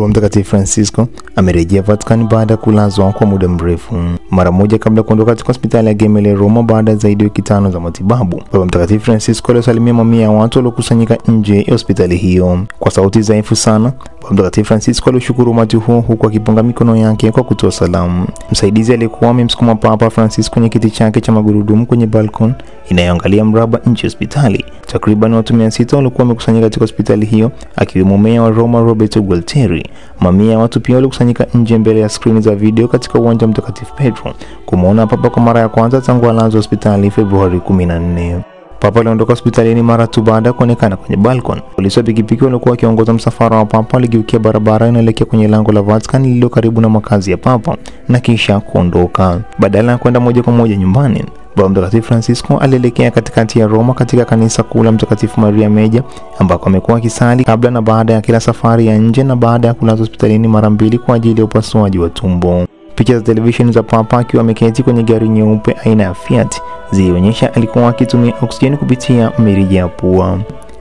Baba Mtakatifu Francisco amerejea Vatican baada ya kulazwa kwa muda mrefu. Mara moja kabla kuondoka katika hospitali ya Gemelli Roma baada ya zaidi ya wiki 5 za matibabu, Baba Mtakatifu Francisco alisalimia mamia ya watu waliokusanyika nje ya hospitali hiyo. Kwa sauti dhaifu sana, Baba Mtakatifu Francisco alishukuru umati huo huku akipunga mikono yake kwa kutoa salamu. Msaidizi aliyekuwa amemsukuma Papa Francisco kwenye kiti chake cha magurudumu kwenye balkon inayoangalia mraba nje ya hospitali. Takriban watu 600 walikuwa wamekusanyika katika hospitali hiyo, akiwemo meya wa Roma Roberto Gualtieri. Mamia ya watu pia walikusanyika nje mbele ya skrini za video katika uwanja wa Mtakatifu Petro kumuona Papa kwa mara ya kwanza tangu alazwe hospitali Februari 14. Papa aliondoka hospitalini mara tu baada ya kuonekana kwenye balkon. Polisi wa pikipiki walikuwa wakiongoza msafara wa Papa waligeukia barabara inayoelekea kwenye lango la Vatican lililo karibu na makazi ya Papa na kisha kuondoka. Badala ya kwenda moja kwa moja nyumbani, Baba Mtakatifu Francisco alielekea katikati ya Roma katika kanisa kuu la Mtakatifu Maria Meja ambako amekuwa akisali kabla na baada ya kila safari ya nje na baada ya kulazwa hospitalini mara 2 kwa ajili ya upasuaji wa tumbo. Picha za televisheni za Papa akiwa ameketi kwenye gari nyeupe aina ya Fiat zilionyesha alikuwa akitumia oksijeni kupitia mirija ya pua.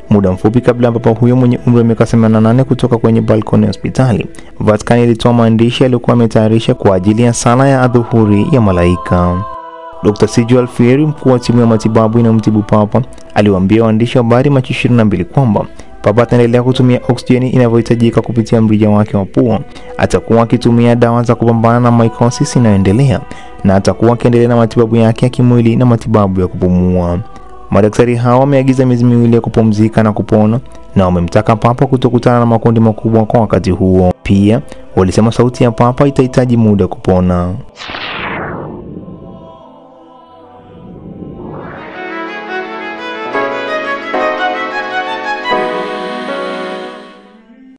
Muda mfupi kabla Papa huyo mwenye umri wa miaka 88 kutoka kwenye balkoni ya hospitali, Vatican ilitoa maandishi yaliyokuwa yametayarisha kwa ajili ya sala ya adhuhuri ya malaika. Dr. Sergio Alfieri, mkuu wa timu ya matibabu inayomtibu Papa, aliwaambia waandishi wa habari Machi 22 kwamba Papa ataendelea kutumia oksijeni inavyohitajika kupitia mrija wake wa pua. Atakuwa akitumia dawa za kupambana na mycosis inayoendelea na atakuwa akiendelea na matibabu yake ya kimwili na matibabu ya kupumua. Madaktari hao wameagiza miezi 2 ya kupumzika na kupona na wamemtaka Papa kutokutana na makundi makubwa kwa wakati huo. Pia walisema sauti ya Papa itahitaji muda kupona.